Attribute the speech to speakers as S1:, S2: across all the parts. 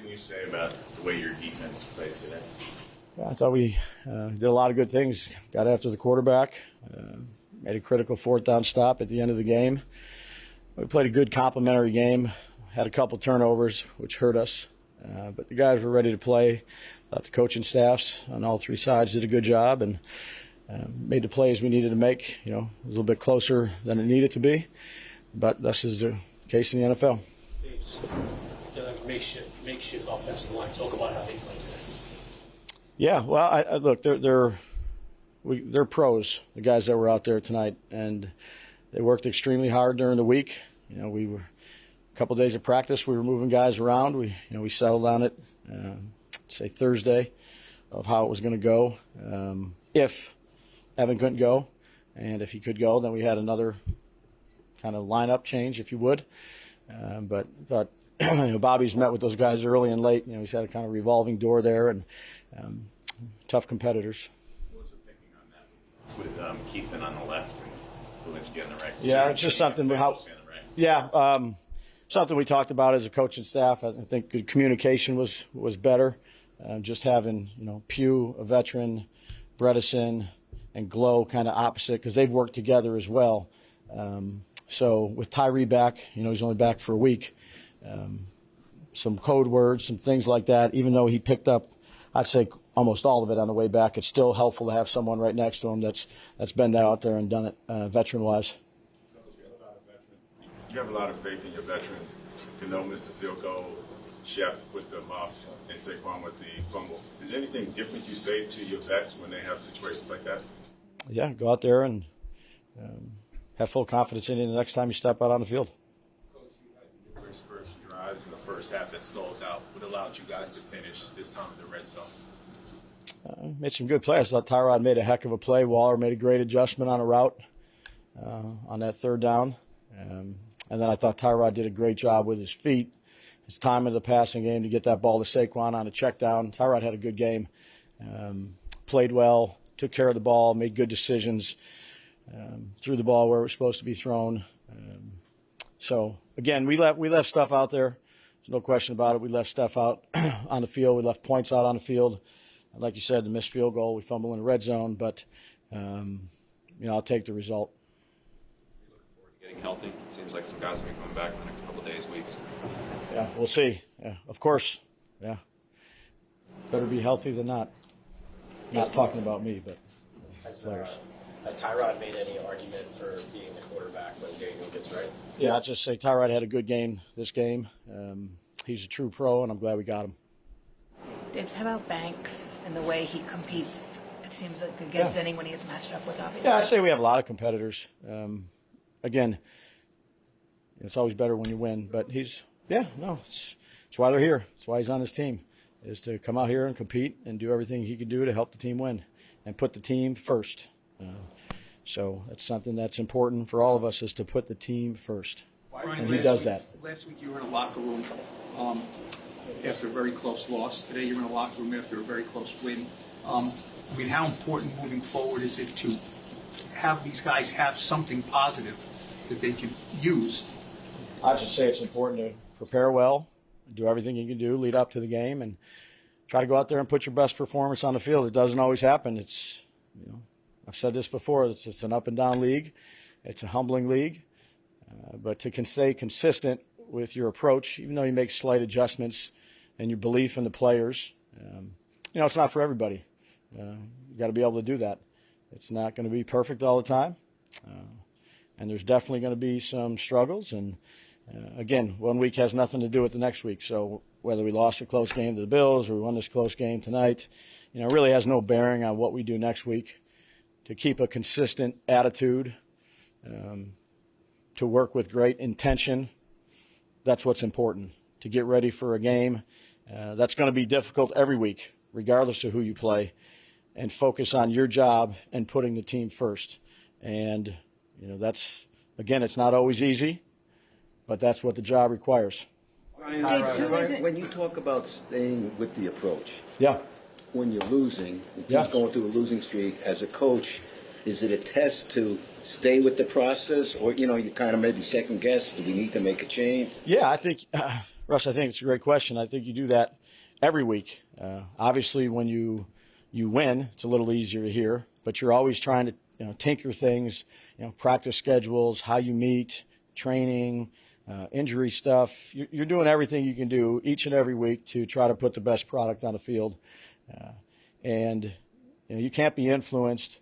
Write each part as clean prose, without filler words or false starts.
S1: can you say about the way your defense played today?
S2: I thought we did a lot of good things. Got after the quarterback, made a critical fourth down stop at the end of the game. We played a good complementary game, had a couple turnovers, which hurt us. But the guys were ready to play. Thought the coaching staffs on all three sides did a good job and made the plays we needed to make. You know, it was a little bit closer than it needed to be. But this is the case in the NFL.
S3: Makeshift offensive line. Talk about how they play today.
S2: Yeah, well, look, they're pros, the guys that were out there tonight, and they worked extremely hard during the week. You know, we were a couple of days of practice. We were moving guys around. We settled on it, say Thursday, of how it was going to go. If Evan couldn't go, and if he could go, then we had another kind of lineup change, if you would. But I thought, Bobby's met with those guys early and late. He's had a kind of revolving door there, and tough competitors.
S1: What was the thinking on that with Kayvon on the left and Lewinsky on the right?
S2: Yeah, it's just something. Something we talked about as a coaching staff. I think good communication was better. Just having Pugh, a veteran, Bredesen, and Glow kind of opposite because they've worked together as well. So with Tyree back, he's only back for a week. Some code words, some things like that. Even though he picked up, I'd say almost all of it on the way back, it's still helpful to have someone right next to him that's been out there and done it veteran-wise.
S4: You have a lot of faith in your veterans. Pinnock missed the field goal, Shep with the muff, and Saquon with the fumble. Is there anything different you say to your vets when they have situations like that?
S2: Yeah, go out there and have full confidence in you the next time you step out on the field.
S5: Coach, you had numerous first drives in the first half that stalled out. What allowed you guys to finish this time in the red zone?
S2: Made some good plays. I thought Tyrod made a heck of a play. Waller made a great adjustment on a route on that third down. And then I thought Tyrod did a great job with his feet, his time in the passing game to get that ball to Saquon on a check down. Tyrod had a good game, played well, took care of the ball, made good decisions, threw the ball where it was supposed to be thrown. So, again, we left stuff out there. There's no question about it. We left stuff out on the field. We left points out on the field. Like you said, the missed field goal, we fumble in the red zone. But, I'll take the result.
S6: Getting healthy. It seems like some guys will be coming back in the next couple of days, weeks.
S2: Yeah, we'll see. Yeah, of course. Yeah. Better be healthy than not. Not talking about me, but players.
S3: Has Tyrod made any argument for being the quarterback when Daniel gets right?
S2: Yeah, I'd just say Tyrod had a good game this game. He's a true pro, and I'm glad we got him.
S7: Dibs, how about Banks and the way he competes? It seems like against anyone he's matched up with, obviously.
S2: Yeah, I'd say we have a lot of competitors. Again, it's always better when you win, but it's why they're here. It's why he's on his team, is to come out here and compete and do everything he can do to help the team win and put the team first. So that's something that's important for all of us, is to put the team first. And he does that.
S8: Last week you were in a locker room after a very close loss. Today you're in a locker room after a very close win. How important moving forward is it to have these guys have something positive that they can use?
S2: I'd just say it's important to prepare well, do everything you can do, lead up to the game, and try to go out there and put your best performance on the field. It doesn't always happen. It's, I've said this before, it's an up and down league. It's a humbling league. But to stay consistent with your approach, even though you make slight adjustments, and your belief in the players, it's not for everybody. You got to be able to do that. It's not going to be perfect all the time. And there's definitely going to be some struggles. And, again, 1 week has nothing to do with the next week. So whether we lost a close game to the Bills or we won this close game tonight, really has no bearing on what we do next week. To keep a consistent attitude, to work with great intention, that's what's important. To get ready for a game that's going to be difficult every week, regardless of who you play, and focus on your job and putting the team first. And, that's, again, it's not always easy, but that's what the job requires.
S9: When you talk about staying with the approach,
S2: yeah,
S9: when you're losing, the team's going through a losing streak, as a coach, is it a test to stay with the process, or, you kind of maybe second guess, do we need to make a change?
S2: Yeah, I think Russ, I think it's a great question. I think you do that every week. Obviously, when you win, it's a little easier to hear, but you're always trying to tinker things, practice schedules, how you meet, training, injury stuff. You're doing everything you can do each and every week to try to put the best product on the field. And you can't be influenced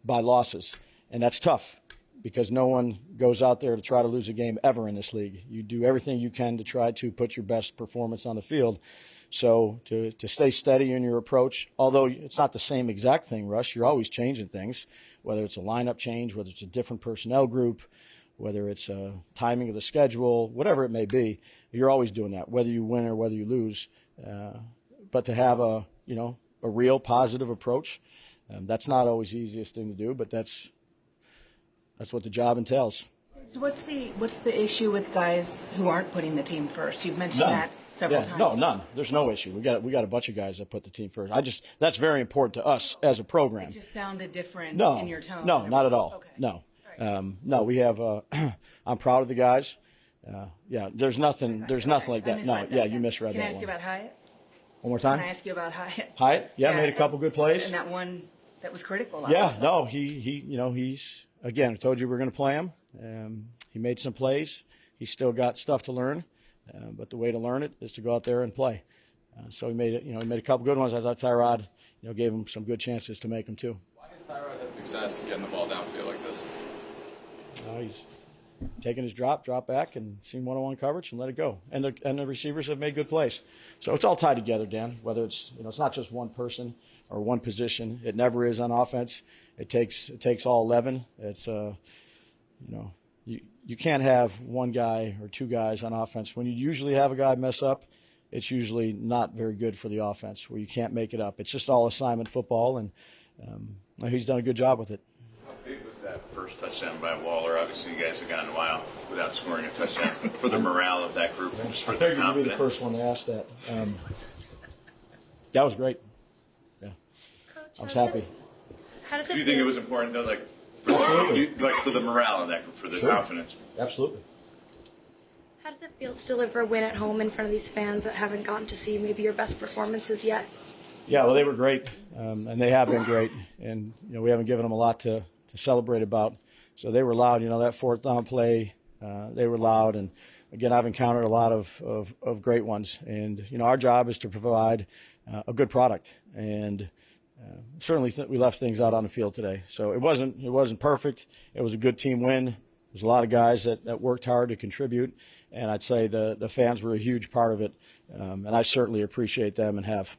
S2: by losses, and that's tough because no one goes out there to try to lose a game ever in this league. You do everything you can to try to put your best performance on the field. So to stay steady in your approach, although it's not the same exact thing, Russ, you're always changing things, whether it's a lineup change, whether it's a different personnel group, whether it's timing of the schedule, whatever it may be, you're always doing that, whether you win or whether you lose. But to have a real positive approach, that's not always the easiest thing to do, but that's what the job entails.
S7: So what's the issue with guys who aren't putting the team first? You've mentioned that several times.
S2: No, none. There's no issue. We got a bunch of guys that put the team first. That's very important to us as a program.
S7: It just sounded different
S2: No,
S7: in your tone.
S2: no, not at all.
S7: Okay.
S2: No,
S7: Right.
S2: no. We have. I'm proud of the guys. There's nothing like that. No,
S7: misread
S2: yeah, you misread
S7: Can
S2: that
S7: I ask
S2: one.
S7: you about Hyatt?
S2: One more time.
S7: Can I ask you about Hyatt?
S2: Hyatt, made a couple good plays.
S7: And that one that was critical.
S2: Yeah, no, he's again. I told you we were going to play him. He made some plays. He's still got stuff to learn, but the way to learn it is to go out there and play. So he made it. He made a couple good ones. I thought Tyrod, gave him some good chances to make them too.
S6: Why has Tyrod had success getting the ball downfield like this?
S2: He's taking his drop back, and seen one-on-one coverage and let it go. And the receivers have made good plays. So it's all tied together, Dan. Whether it's it's not just one person or one position. It never is on offense. It takes all 11. It's you can't have one guy or two guys on offense. When you usually have a guy mess up, it's usually not very good for the offense where you can't make it up. It's just all assignment football, and he's done a good job with it.
S1: How big was that first touchdown by Waller? Obviously, you guys have gone a while without scoring a touchdown. For the morale of that group, just for
S2: I
S1: their
S2: figured you'd be the
S1: confidence.
S2: first one to ask that. That was great. Yeah, I was happy.
S10: How does it
S1: Do you
S10: feel?
S1: think it was important though,
S2: Absolutely.
S1: for the morale of that group, for the
S2: Sure.
S1: confidence?
S2: Absolutely.
S10: How does it feel to deliver a win at home in front of these fans that haven't gotten to see maybe your best performances yet?
S2: Yeah, well, they were great, and they have been great, and we haven't given them a lot to celebrate about. So they were loud. That fourth down play, they were loud, and again, I've encountered a lot of great ones, and our job is to provide a good product, and certainly we left things out on the field today. So it wasn't perfect. It was a good team win. There's a lot of guys that worked hard to contribute, and I'd say the fans were a huge part of it, and I certainly appreciate them and have.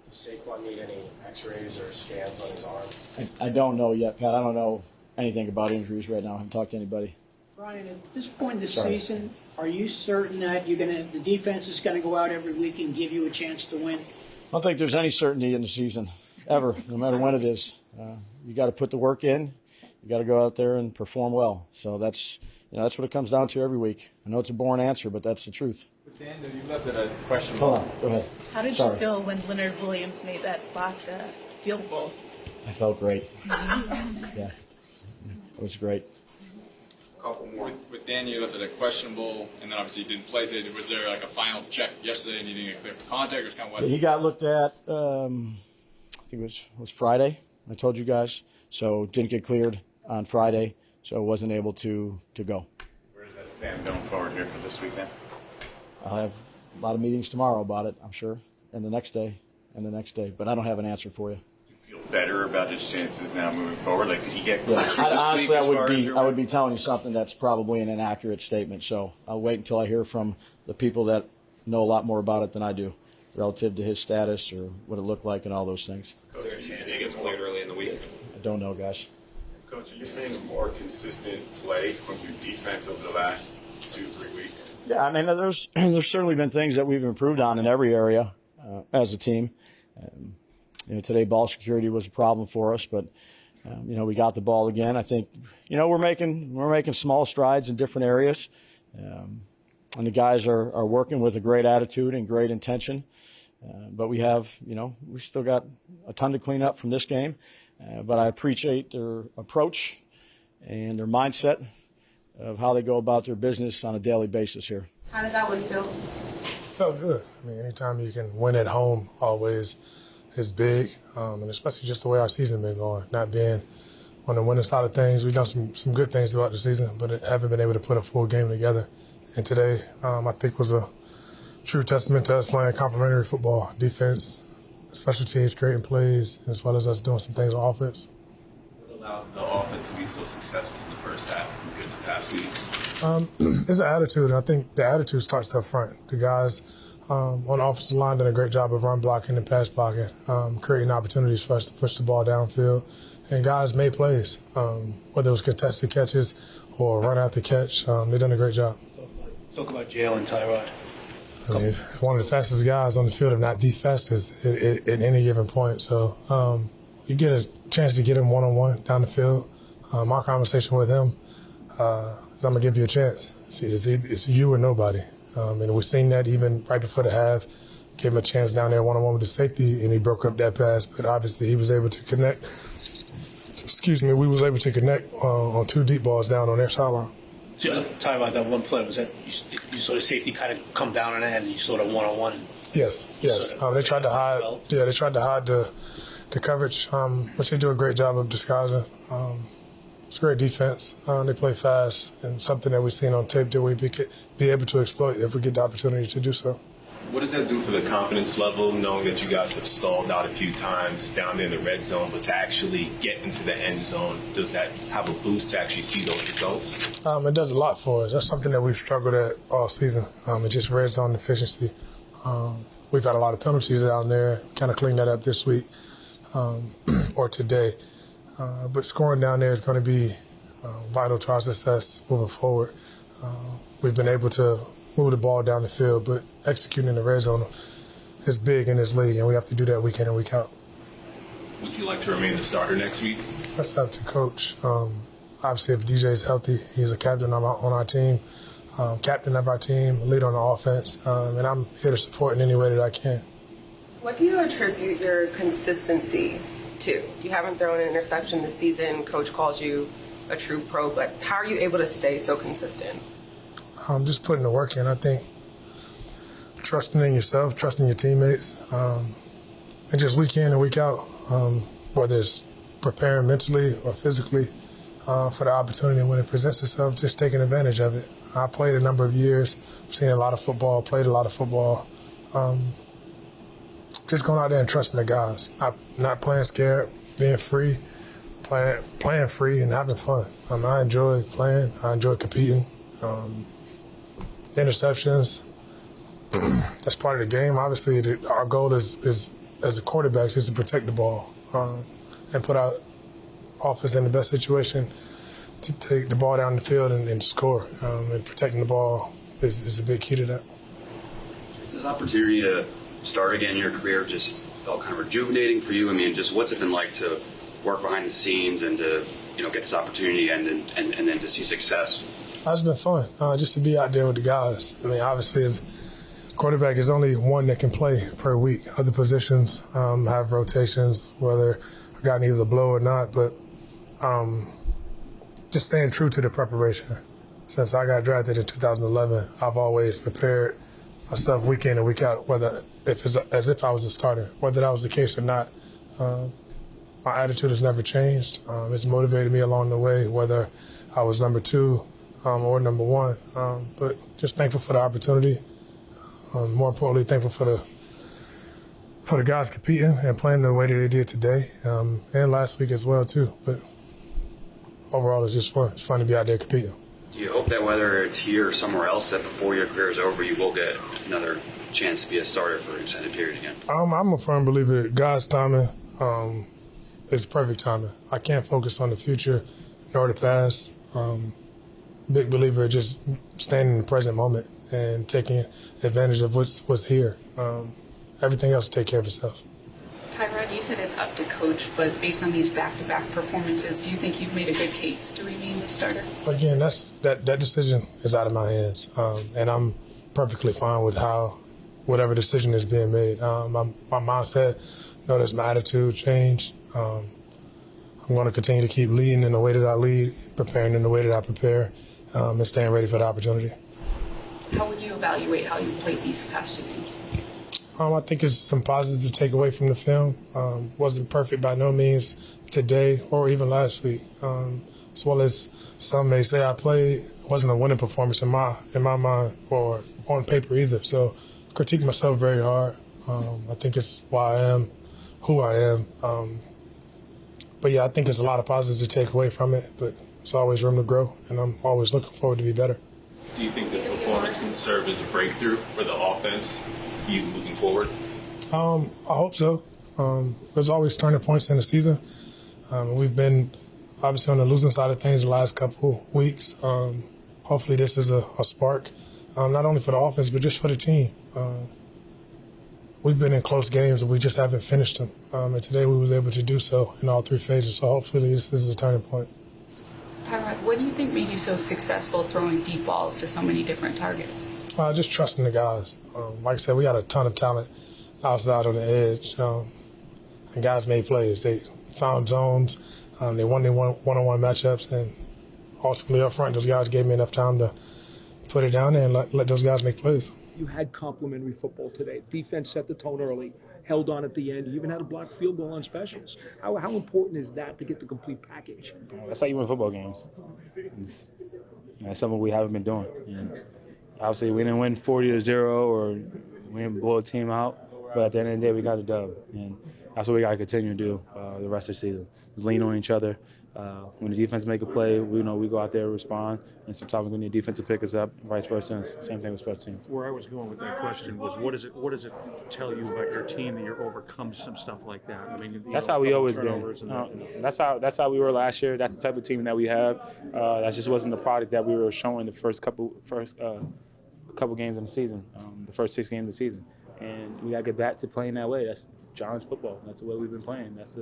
S3: Does Saquon need any x-rays or scans on his arm?
S2: I don't know yet, Pat. I don't know anything about injuries right now. I haven't talked to anybody.
S11: Brian, at this point in the
S2: Sorry.
S11: season, are you certain that the defense is going to go out every week and give you a chance to win?
S2: I don't think there's any certainty in the season, ever, no matter when it is. You got to put the work in. You got to go out there and perform well. So that's what it comes down to every week. I know it's a boring answer, but that's the truth.
S6: Dan, you left it a question.
S2: Hold on, go ahead.
S12: How did
S2: Sorry.
S12: you feel when Leonard Williams made that blocked field goal?
S2: I felt great. Yeah, it was great.
S6: Couple more. With Dan, you left it a questionable, and then obviously you didn't play today. Was there like a final check yesterday and you didn't get clear for contact, or just kind of what?
S2: He got looked at, I think it was Friday, I told you guys. So didn't get cleared on Friday, so wasn't able to go.
S1: Where does that stand going forward here for this weekend?
S2: I'll have a lot of meetings tomorrow about it, I'm sure, and the next day, but I don't have an answer for you.
S1: Do you feel better about his chances now moving forward? Like, did he get closer this
S2: Honestly,
S1: week as far as your
S2: I would be telling you something that's probably an inaccurate statement. So I'll wait until I hear from the people that know a lot more about it than I do, relative to his status or what it looked like and all those things.
S6: Is there a chance he gets cleared early in the week?
S2: I don't know, guys.
S4: Coach, are you seeing a more consistent play from your defense over the last 2-3 weeks?
S2: Yeah, I mean, there's certainly been things that we've improved on in every area as a team. Today ball security was a problem for us, but we got the ball again. I think we're making small strides in different areas, and the guys are working with a great attitude and great intention. But we still got a ton to clean up from this game. But I appreciate their approach and their mindset of how they go about their business on a daily basis here.
S13: How did that one feel?
S14: Felt good. I mean, anytime you can win at home always is big, and especially just the way our season been going. Not being on the winning side of things, we've done some good things throughout the season, but haven't been able to put a full game together. And today, I think, was a true testament to us playing complementary football, defense, special teams, creating plays, as well as us doing some things on offense.
S5: What allowed the offense to be so successful in the first half compared to past weeks?
S14: It's an attitude. I think the attitude starts up front. The guys on the offensive line did a great job of run blocking and pass blocking, creating opportunities for us to push the ball downfield. And guys made plays, whether it was contested catches or run after catch. They done a great job.
S15: Talk about Jalin, Tyrod.
S14: I mean, he's one of the fastest guys on the field, if not the fastest at any given point. So you get a chance to get him one-on-one down the field. My conversation with him is I'm going to give you a chance. It's you or nobody. And we've seen that even right before the half. Gave him a chance down there one-on-one with the safety, and he broke up that pass. But obviously he was able to connect. We was able to connect on 2 deep balls down on their sideline.
S15: Tyrod, that one play, was that you saw the safety kind of come down on that and you saw the one-on-one?
S14: Yes. They tried to hide. Yeah, they tried to hide the coverage, which they do a great job of disguising. It's great defense. They play fast, and something that we've seen on tape that we be able to exploit if we get the opportunity to do so.
S5: What does that do for the confidence level, knowing that you guys have stalled out a few times down there in the red zone, but to actually get into the end zone, does that have a boost to actually see those results?
S14: It does a lot for us. That's something that we've struggled at all season. It's just red zone efficiency. We've had a lot of penalties down there. Kind of cleaned that up this week or today. But scoring down there is going to be vital to our success moving forward. We've been able to move the ball down the field, but executing in the red zone is big in this league, and we have to do that week in and week out.
S5: Would you like to remain the starter next week?
S14: That's up to coach. Obviously, if DJ's healthy, he's a captain on our team, captain of our team, lead on the offense, and I'm here to support in any way that I can.
S13: What do you attribute your consistency to? You haven't thrown an interception this season. Coach calls you a true pro, but how are you able to stay so consistent?
S14: Just putting the work in. I think trusting in yourself, trusting your teammates, and just week in and week out, whether it's preparing mentally or physically for the opportunity when it presents itself, just taking advantage of it. I played a number of years, seen a lot of football, played a lot of football. Just going out there and trusting the guys, not playing scared, being free, playing free and having fun. I enjoy playing. I enjoy competing. Interceptions, that's part of the game. Obviously, our goal is as a quarterbacks is to protect the ball and put our offense in the best situation to take the ball down the field and score. And protecting the ball is a big key to that.
S16: Is this opportunity to start again in your career just felt kind of rejuvenating for you? I mean, just what's it been like to work behind the scenes and to get this opportunity and then to see success?
S14: It's been fun just to be out there with the guys. I mean, obviously, as quarterback is only one that can play per week. Other positions have rotations, whether a guy needs a blow or not. But just staying true to the preparation. Since I got drafted in 2011, I've always prepared myself week in and week out, as if I was a starter. Whether that was the case or not, my attitude has never changed. It's motivated me along the way, whether I was number 2 or number 1. But just thankful for the opportunity. More importantly, thankful for the guys competing and playing the way that they did today and last week as well too. But overall, it's just fun. It's fun to be out there competing.
S16: Do you hope that whether it's here or somewhere else, that before your career is over, you will get another chance to be a starter for an extended period again?
S14: I'm a firm believer that God's timing is perfect timing. I can't focus on the future nor the past. Big believer just standing in the present moment and taking advantage of what's here. Everything else will take care of itself.
S17: Tyrod, you said it's up to coach, but based on these back-to-back performances, do you think you've made a good case to remain the starter?
S14: Again, that decision is out of my hands, and I'm perfectly fine with whatever decision is being made. My mindset, notice my attitude changed. I'm going to continue to keep leading in the way that I lead, preparing in the way that I prepare, and staying ready for the opportunity.
S17: How would you evaluate how you played these past 2 games?
S14: I think it's some positives to take away from the film. Wasn't perfect by no means today or even last week. As well as some may say I played, wasn't a winning performance in my mind or on paper either. So critique myself very hard. I think it's why I am who I am. But yeah, I think there's a lot of positives to take away from it, but there's always room to grow, and I'm always looking forward to be better.
S5: Do you think this performance can serve as a breakthrough for the offense, you moving forward?
S14: I hope so. There's always turning points in the season. We've been obviously on the losing side of things the last couple weeks. Hopefully this is a spark, not only for the offense, but just for the team. We've been in close games and we just haven't finished them. And today we was able to do so in all 3 phases. So hopefully this is a turning point.
S17: Tyrod, what do you think made you so successful throwing deep balls to so many different targets?
S14: Just trusting the guys. Like I said, we got a ton of talent outside on the edge. And guys made plays. They found zones. They won their one-on-one matchups. And ultimately up front, those guys gave me enough time to put it down there and let those guys make plays.
S18: You had complimentary football today. Defense set the tone early, held on at the end. You even had a blocked field goal on specials. How important is that to get the complete package?
S19: That's how you win football games. That's something we haven't been doing. And obviously, we didn't win 40-0 or we didn't blow a team out, but at the end of the day, we got a dub. And that's what we got to continue to do the rest of the season, is lean on each other. When the defense make a play, we know we go out there and respond, and sometimes we need defense to pick us up, vice versa, and same thing with special teams.
S18: Where I was going with that question was, what does it tell you about your team that you're overcome some stuff like that? I mean,
S19: that's how we always been. That's how we were last year. That's the type of team that we have. That just wasn't the product that we were showing the first couple games in the season, the first 6 games of the season, and we got to get back to playing that way. That's Giants football. That's the way we've been playing. This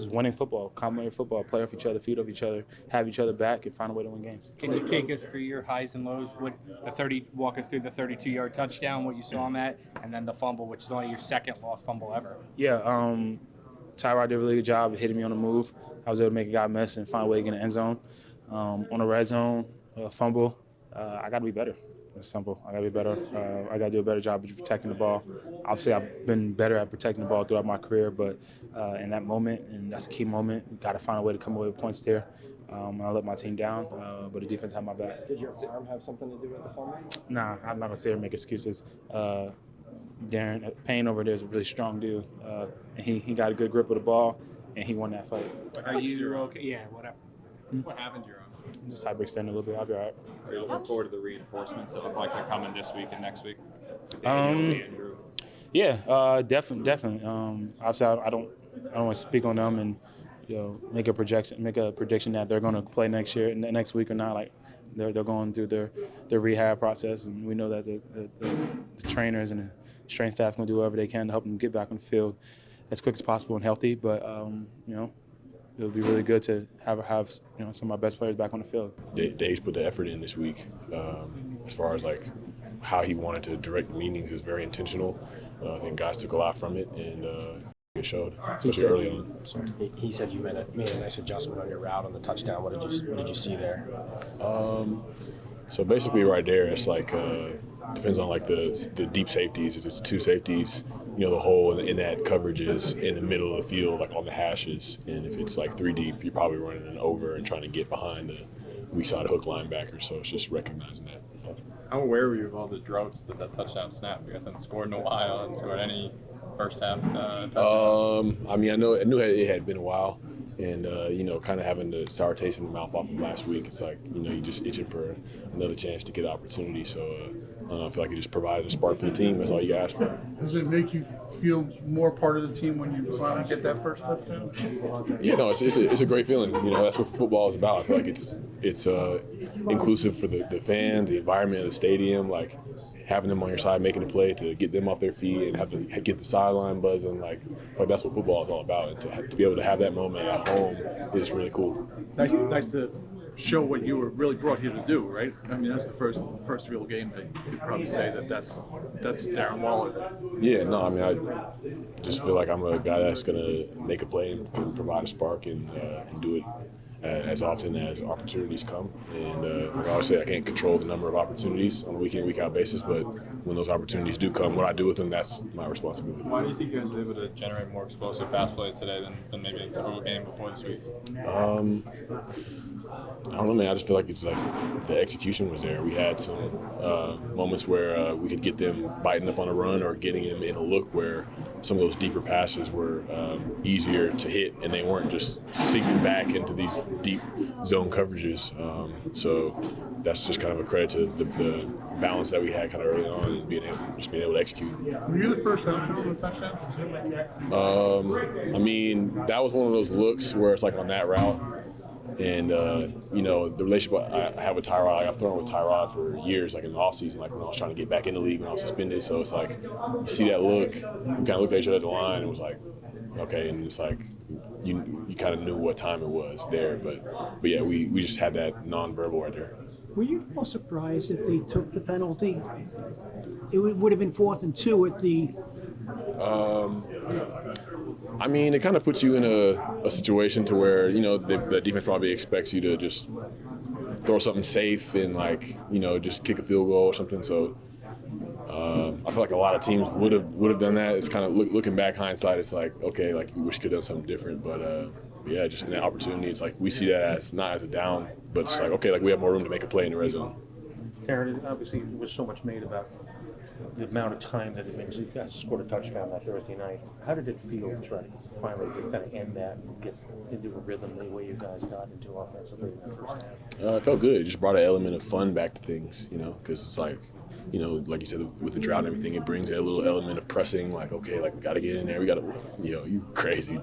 S19: is winning football, complimentary football, play off each other, feed off each other, have each other back, and find a way to win games.
S20: Can you take us through your highs and lows? Walk us through the 32-yard touchdown, what you saw on that, and then the fumble, which is only your second lost fumble ever.
S19: Yeah, Tyrod did a really good job of hitting me on the move. I was able to make a guy miss and find a way to get in the end zone. On the red zone, fumble, I got to be better. It's simple. I got to be better. I got to do a better job of protecting the ball. Obviously, I've been better at protecting the ball throughout my career, but in that moment, and that's a key moment, you got to find a way to come away with points there. I let my team down, but the defense had my back.
S3: Did your arm have something to do with the fumble?
S19: Nah, I'm not going to sit here and make excuses. Darren, Payne over there is a really strong dude, and he got a good grip of the ball, and he won that fight.
S20: Are you okay? Yeah, whatever. What happened to your arm?
S19: Just hyperextend a little bit. I'll be all right.
S6: Are you looking forward to the reinforcements that look like they're coming this week and next week?
S19: Yeah, definitely. Obviously, I don't want to speak on them and make a prediction that they're going to play next year, next week or not. Like they're going through their rehab process, and we know that the trainers and the strength staff going to do whatever they can to help them get back on the field as quick as possible and healthy. But it would be really good to have some of my best players back on the field.
S21: Dave's put the effort in this week. As far as like how he wanted to direct meetings is very intentional. I think guys took a lot from it, and it showed, especially early on.
S3: He said you made a nice adjustment on your route on the touchdown. What did you see there?
S21: So basically, right there, it's like depends on like the deep safeties. If it's 2 safeties, the hole in that coverage is in the middle of the field, like on the hashes. And if it's like 3 deep, you're probably running an over and trying to get behind the weak side hook linebacker. So it's just recognizing that.
S6: How aware were you of all the droughts that touchdown snap? You guys haven't scored in a while and scored any first half touchdowns.
S21: I knew it had been a while. And, kind of having the sour taste in the mouth off of last week, it's like, you're just itching for another chance to get an opportunity. So I feel like it just provided a spark for the team. That's all you ask for.
S22: Does it make you feel more part of the team when you finally get that first touchdown?
S21: Yeah, no, it's a great feeling. That's what football is about. I feel like it's inclusive for the fans, the environment of the stadium, like having them on your side, making a play to get them off their feet and have to get the sideline buzzing. Like that's what football is all about. And to be able to have that moment at home is really cool.
S22: Nice to show what you were really brought here to do, right? I mean, that's the first real game that you could probably say that's Darren Waller.
S21: Yeah, no, I mean, I just feel like I'm a guy that's going to make a play and provide a spark and do it as often as opportunities come. And like I always say, I can't control the number of opportunities on a week-in, week-out basis, but when those opportunities do come, what I do with them, that's my responsibility.
S6: Why do you think you guys were able to generate more explosive pass plays today than maybe in the typical game before this week?
S21: I don't know, man. I just feel like it's like the execution was there. We had some moments where we could get them biting up on a run or getting them in a look where some of those deeper passes were easier to hit, and they weren't just sinking back into these deep zone coverages. So that's just kind of a credit to the balance that we had kind of early on and being able to execute.
S6: Were you the first time to touchdown?
S21: I mean, that was one of those looks where it's like on that route. And, you know, the relationship I have with Tyrod, I've thrown with Tyrod for years, like in the offseason, like when I was trying to get back in the league when I was suspended. So it's like, you see that look, you kind of looked at each other at the line and was like, okay. And it's like, you kind of knew what time it was there. But yeah, we just had that nonverbal right there.
S11: Were you more surprised that they took the penalty? It would have been 4th and 2 at the...
S21: I mean, it kind of puts you in a situation to where, you know, the defense probably expects you to just throw something safe and, like, you know, just kick a field goal or something. So I feel like a lot of teams would have done that. It's kind of looking back, hindsight, it's like, okay, like you wish you could have done something different. But yeah, just in that opportunity, it's like we see that as not as a down, but it's like, okay, like we have more room to make a play in the red zone.
S15: Darren, obviously there was so much made about the amount of time that it means. You guys scored a touchdown that Thursday night. How did it feel to try to finally kind of end that and get into a rhythm the way you guys got into offensively in the first half?
S21: It felt good. It just brought an element of fun back to things, you know, because it's like, you know, like you said, with the drought and everything, it brings a little element of pressing, like, okay, like we got to get in there. We got to, you know, you crazy.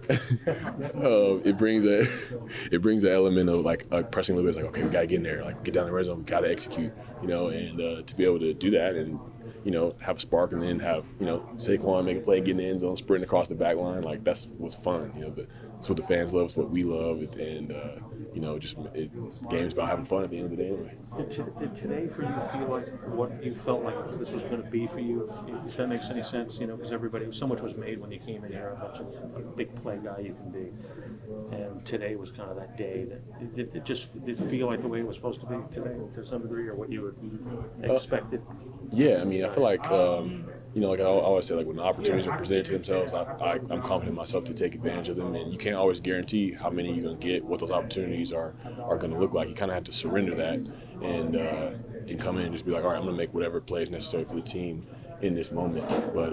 S21: It brings an element of like pressing a little bit. It's like, okay, we got to get in there, like get down the red zone, we got to execute, you know, and to be able to do that and, you know, have a spark and then have, you know, Saquon make a play, get in the end zone, sprint across the back line, like that's what's fun, you know, but it's what the fans love, it's what we love, and you know, just game's about having fun at the end of the day anyway.
S15: Did today for you feel like what you felt like this was going to be for you, if that makes any sense, you know, because so much was made when you came in here, how much of a big play guy you can be, and today was kind of that day that did it feel like the way it was supposed to be today to some degree, or what you had expected?
S21: Yeah, I mean, I feel like, you know, like I always say, like when the opportunities are presented to themselves, I'm confident in myself to take advantage of them, and you can't always guarantee how many you're going to get, what those opportunities are going to look like. You kind of have to surrender that and come in and just be like, all right, I'm going to make whatever play is necessary for the team in this moment. But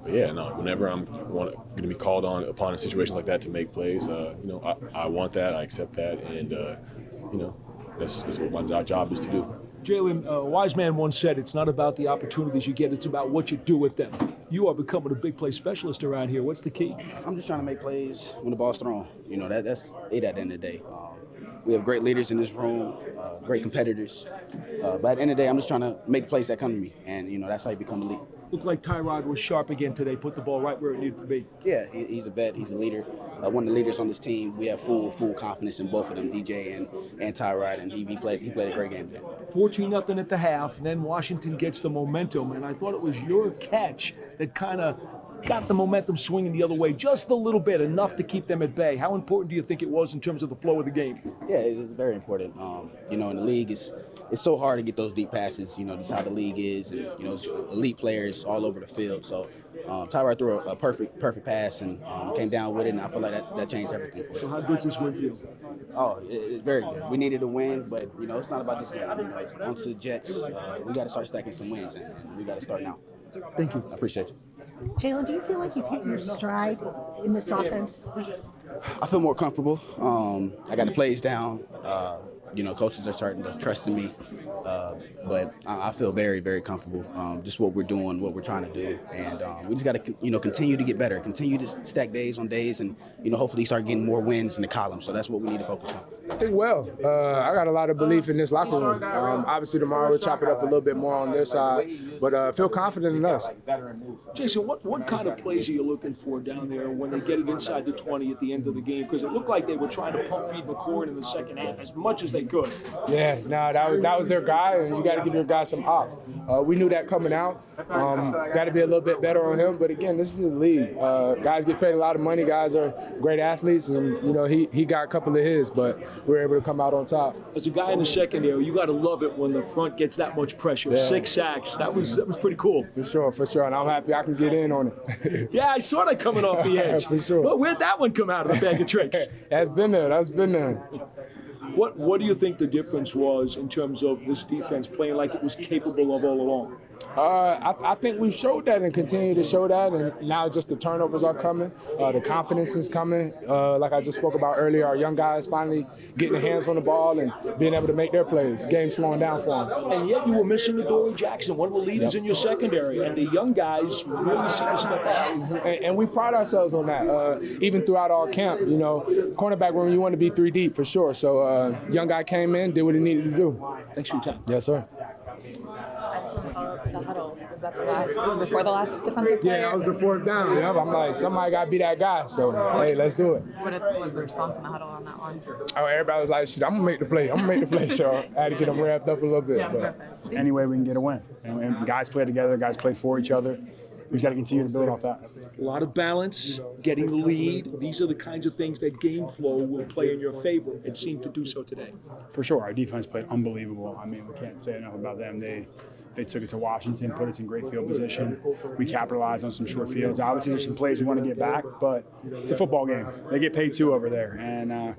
S21: yeah, no, whenever I'm going to be called upon in situations like that to make plays, you know, I want that, I accept that, and you know, that's what my job is to do.
S18: Jalin, a wise man once said, it's not about the opportunities you get, it's about what you do with them. You are becoming a big play specialist around here. What's the key?
S8: I'm just trying to make plays when the ball's thrown. You know, that's it at the end of the day. We have great leaders in this room, great competitors. But at the end of the day, I'm just trying to make plays that come to me. And, you know, that's how you become elite.
S18: Looked like Tyrod was sharp again today, put the ball right where it needed to be.
S8: Yeah, he's a vet. He's a leader. One of the leaders on this team. We have full confidence in both of them, DJ and Tyrod, and he played a great game today.
S18: 14-0 at the half, and then Washington gets the momentum, and I thought it was your catch that kind of got the momentum swinging the other way just a little bit, enough to keep them at bay. How important do you think it was in terms of the flow of the game?
S8: Yeah, it's very important. You know, in the league, it's so hard to get those deep passes. You know, that's how the league is, and you know, it's elite players all over the field. So Tyrod threw a perfect pass and came down with it, and I feel like that changed everything for us.
S18: So how good this win for you?
S8: Oh, it's very good. We needed a win, but you know, it's not about this game. You know, onto the Jets, we got to start stacking some wins, and we got to start now.
S18: Thank you.
S8: I appreciate you.
S9: Jalin, do you feel like you've hit your stride in this offense?
S8: I feel more comfortable. I got the plays down. You know, coaches are starting to trust in me. But I feel very, very comfortable. Just what we're doing, what we're trying to do, and we just got to, you know, continue to get better, continue to stack days on days, and you know, hopefully start getting more wins in the column. So that's what we need to focus on.
S23: I think well. I got a lot of belief in this locker room. Obviously tomorrow we'll chop it up a little bit more on their side, but feel confident in us.
S18: Jason, what kind of plays are you looking for down there when they get it inside the 20 at the end of the game? Because it looked like they were trying to pump feed McCord in the second half as much as they could.
S23: Yeah, no, that was their guy, and you got to give your guy some hops. We knew that coming out. Got to be a little bit better on him. But again, this is the league. Guys get paid a lot of money. Guys are great athletes, and he got a couple of his, but we were able to come out on top.
S18: As a guy in the secondary, you got to love it when the front gets that much pressure.
S23: Yeah.
S18: 6 sacks. That was pretty cool.
S23: For sure. And I'm happy I can get in on it.
S18: Yeah, I saw that coming off the edge.
S23: For sure.
S18: Well, where'd that one come out of the bag of tricks?
S23: That's been there.
S18: What do you think the difference was in terms of this defense playing like it was capable of all along?
S23: I think we've showed that and continue to show that, and now just the turnovers are coming, the confidence is coming. Like I just spoke about earlier, our young guys finally getting their hands on the ball and being able to make their plays. Game slowing down for them.
S18: And yet you were missing Adoree Jackson, one of the leaders in your secondary, and the young guys really seem to step up.
S23: And we pride ourselves on that, even throughout our camp. Cornerback room, you want to be 3 deep for sure. So young guy came in, did what he needed to do.
S18: Thanks for your time.
S23: Yes, sir.
S7: I just want to follow up the huddle. Was that before the last defensive player?
S23: Yeah, that was the 4th down. Yep. I'm like, somebody got to be that guy. So, hey, let's do it.
S7: What was the response in the huddle on that one?
S23: Oh, everybody was like, shit, I'm going to make the play. So I had to get them wrapped up a little bit.
S7: Perfect.
S10: Any way we can get a win. And guys play together, guys play for each other. We just got to continue to build off that.
S18: A lot of balance, getting the lead. These are the kinds of things that game flow will play in your favor. It seemed to do so today.
S10: For sure, our defense played unbelievable. I mean, we can't say enough about them. They took it to Washington, put us in great field position. We capitalized on some short fields. Obviously, there's some plays we want to get back, but it's a football game. They get paid too over there, and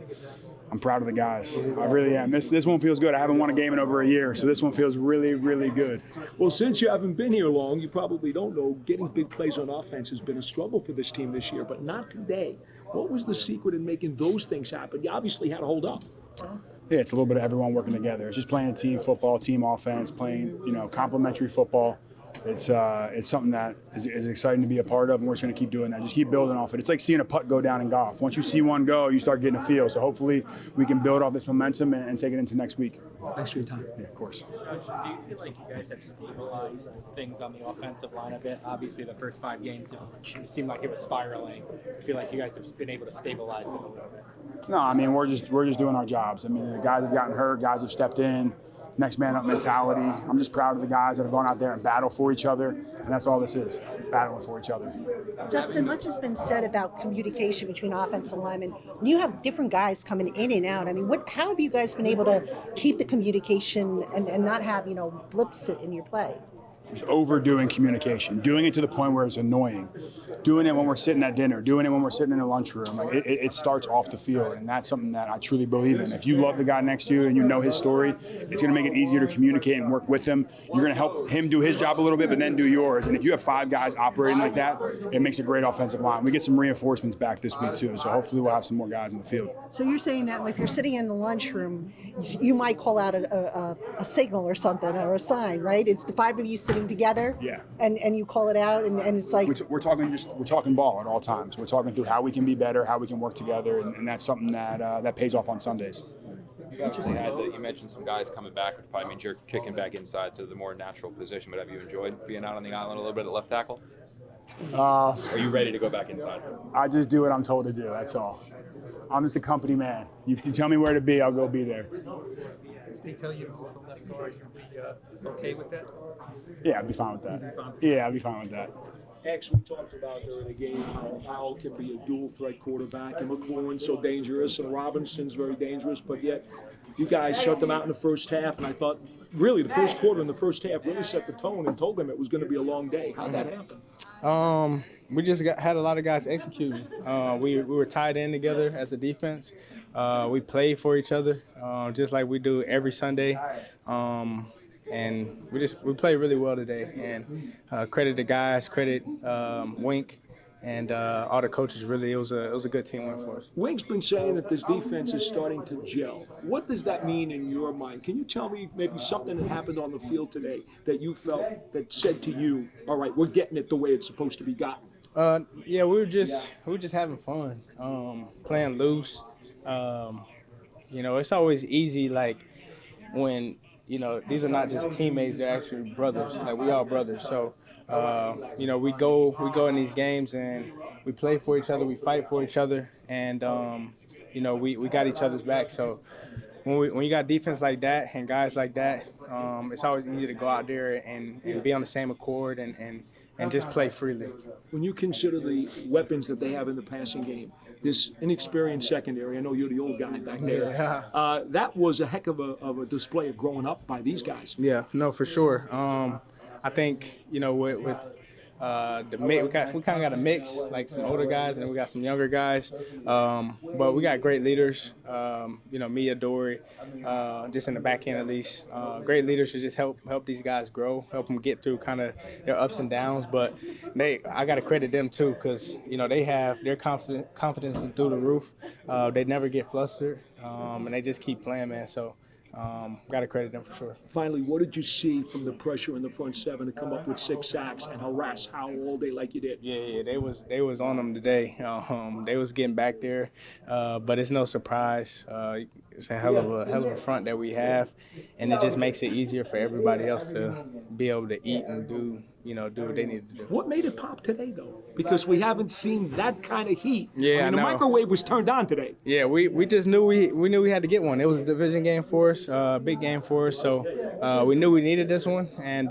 S10: I'm proud of the guys. I really am. This one feels good. I haven't won a game in over a year, so this one feels really, really good.
S18: Well, since you haven't been here long, you probably don't know getting big plays on offense has been a struggle for this team this year, but not today. What was the secret in making those things happen? You obviously had to hold up.
S10: Yeah, it's a little bit of everyone working together. It's just playing team football, team offense, playing complementary football. It's something that is exciting to be a part of, and we're just going to keep doing that. Just keep building off it. It's like seeing a putt go down in golf. Once you see one go, you start getting a feel. So hopefully we can build off this momentum and take it into next week.
S18: Thanks for your time.
S10: Yeah, of course.
S20: Coach, do you feel like you guys have stabilized things on the offensive line a bit? Obviously, the first 5 games, it seemed like it was spiraling. I feel like you guys have been able to stabilize it a little bit.
S10: No, I mean, we're just doing our jobs. I mean, the guys have gotten hurt, guys have stepped in. Next man up mentality. I'm just proud of the guys that have gone out there and battled for each other, and that's all this is, battling for each other.
S9: Justin, much has been said about communication between offensive linemen. When you have different guys coming in and out, I mean, how have you guys been able to keep the communication and not have, blips in your play?
S10: Just overdoing communication, doing it to the point where it's annoying, doing it when we're sitting at dinner, doing it when we're sitting in the lunchroom. Like it starts off the field, and that's something that I truly believe in. If you love the guy next to you and you know his story, it's going to make it easier to communicate and work with him. You're going to help him do his job a little bit, but then do yours. And if you have 5 guys operating like that, it makes a great offensive line. We get some reinforcements back this week too, so hopefully we'll have some more guys in the field.
S9: So you're saying that if you're sitting in the lunchroom, you might call out a signal or something or a sign, right? It's the 5 of you sitting together,
S10: yeah,
S9: and you call it out, and it's like
S10: we're talking ball at all times. We're talking through how we can be better, how we can work together, and that's something that pays off on Sundays.
S12: You mentioned some guys coming back, which probably means you're kicking back inside to the more natural position. But have you enjoyed being out on the island a little bit at left tackle? Are you ready to go back inside?
S10: I just do what I'm told to do. That's all. I'm just a company man. You tell me where to be, I'll go be there.
S20: They tell you to hold the left guard, you'll be okay with that?
S10: Yeah, I'd be fine with that. Yeah, I'd be fine with that.
S18: X, we talked about during the game how Howell can be a dual threat quarterback, and McLaurin's so dangerous, and Robinson's very dangerous, but yet you guys shut them out in the first half, and I thought really the first quarter and the first half really set the tone and told them it was going to be a long day. How'd that happen?
S24: We just had a lot of guys executing. We were tied in together as a defense. We played for each other, just like we do every Sunday. And we played really well today. And credit the guys, credit Wink, and all the coaches. Really, it was a good team win for us.
S18: Wink's been saying that this defense is starting to gel. What does that mean in your mind? Can you tell me maybe something that happened on the field today that you felt that said to you, all right, we're getting it the way it's supposed to be gotten?
S24: Yeah, we were just having fun, playing loose. It's always easy, like when these are not just teammates; they're actually brothers. Like we all brothers. So we go in these games and we play for each other, we fight for each other, and we got each other's back. So when you got defense like that and guys like that, It's always easy to go out there and be on the same accord and just play freely.
S18: When you consider the weapons that they have in the passing game, this inexperienced secondary, I know you're the old guy back there,
S24: Yeah.
S18: that was a heck of a display of growing up by these guys.
S24: Yeah, no, for sure. I think, you know, with the mix, we kind of got a mix, like some older guys, and then we got some younger guys. But we got great leaders. You know, Mia, Dory, just in the back end at least. Great leaders to just help these guys grow, help them get through kind of their ups and downs. But I got to credit them too, because you know they have their confidence is through the roof. They never get flustered, and they just keep playing, man. So. Got to credit them for sure.
S18: Finally, what did you see from the pressure in the front seven to come up with 6 sacks and harass Howell all day like you did?
S24: Yeah, they was on them today. They was getting back there, but it's no surprise. It's a hell of a front that we have, and it just makes it easier for everybody else to be able to eat and do what they need to do.
S18: What made it pop today, though? Because we haven't seen that kind of heat.
S24: Yeah,
S18: I mean, the microwave was turned on today.
S24: Yeah, we just knew we knew we had to get one. It was a division game for us, big game for us. So we knew we needed this one, and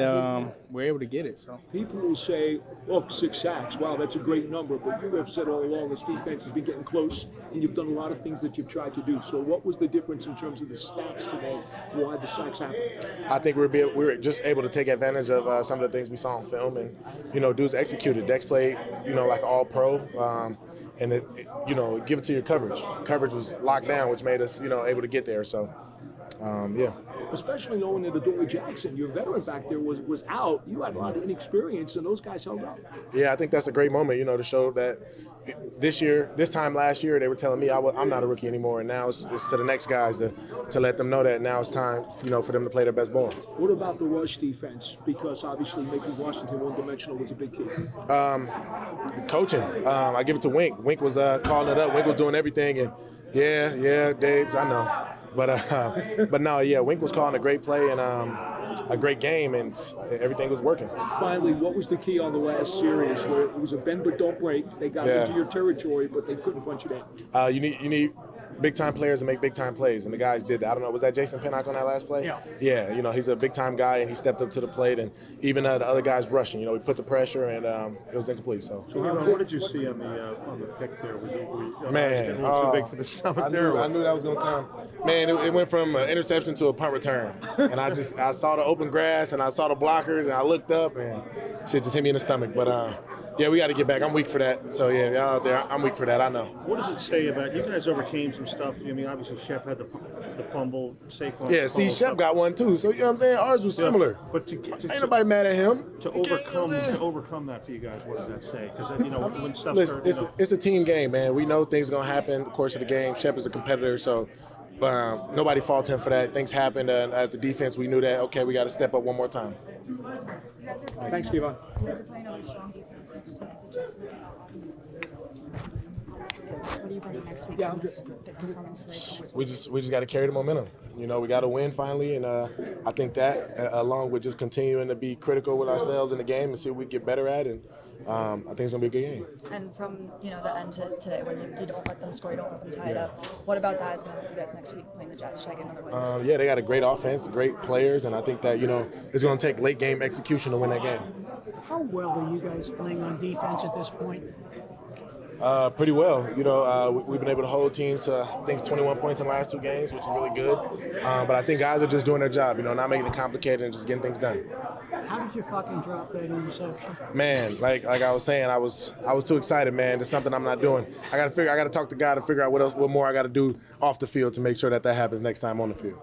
S24: we're able to get it. So
S18: people will say, "Look, 6 sacks. Wow, that's a great number." But you have said all along this defense has been getting close, and you've done a lot of things that you've tried to do. So what was the difference in terms of the stats today? Why the sacks happened?
S1: I think we were just able to take advantage of some of the things we saw on film, and dudes executed. Dex played, like all pro, and give it to your coverage. Coverage was locked down, which made us, able to get there. So, yeah.
S18: Especially knowing that Adoree Jackson, your veteran back there, was out. You had a lot of inexperience, and those guys held up.
S1: Yeah, I think that's a great moment, to show that this time last year, they were telling me I'm not a rookie anymore, and now it's to the next guys to let them know that now it's time, for them to play their best ball.
S18: What about the rush defense? Because obviously making Washington one-dimensional was a big key.
S1: Coaching, I give it to Wink. Wink was calling it up. Wink was doing everything, and yeah, Daves, I know. But no, yeah, Wink was calling a great play and a great game, and everything was working.
S18: Finally, what was the key on the last series where it was a bend but don't break? They got into your territory, but they couldn't punch it in.
S1: You need big-time players to make big-time plays, and the guys did that. I don't know, was that Jason Pinnock on that last play?
S18: Yeah.
S1: Yeah, he's a big-time guy, and he stepped up to the plate, and even the other guys rushing. We put the pressure, and it was incomplete. So
S22: what did you see on the pick there?
S1: Man,
S22: so big for the stomach
S1: I knew that was going to come. Man, it went from an interception to a punt return, and I saw the open grass, and I saw the blockers, and I looked up, and shit just hit me in the stomach. But yeah, we got to get back. I'm weak for that. So yeah, y'all out there, I'm weak for that. I know.
S22: What does it say about you guys? Overcame some stuff. I mean, obviously Shep had the fumble. Saquon.
S1: Yeah, see, Shep got one too. So you know what I'm saying? Ours was similar.
S22: But
S1: ain't nobody mad at him.
S22: To overcome that for you guys, what does that say? Because when stuff
S1: listen, it's a team game, man. We know things are gonna happen in the course of the game. Shep is a competitor, so nobody faults him for that. Things happened, and as the defense, we knew that. Okay, we got to step up one more time.
S22: Thanks, Kayvon.
S7: What are you bringing next week?
S1: We just got to carry the momentum. We got to win finally, and I think that along with just continuing to be critical with ourselves in the game and see what we get better at, and I think it's gonna be a good game.
S7: And from the end to today, when you don't let them score, you don't let them tie it up. What about that is going to help you guys next week playing the Jets? Try to get another win.
S1: Yeah, they got a great offense, great players, and I think that it's gonna take late game execution to win that game.
S11: How well are you guys playing on defense at this point?
S1: Pretty well. We've been able to hold teams to, I think, 21 points in the last 2 games, which is really good. But I think guys are just doing their job, not making it complicated and just getting things done.
S11: How did you fucking drop that interception?
S1: Man, like I was saying, I was too excited, man. There's something I'm not doing. I got to talk to God to figure out what more I got to do off the field to make sure that happens next time on the field.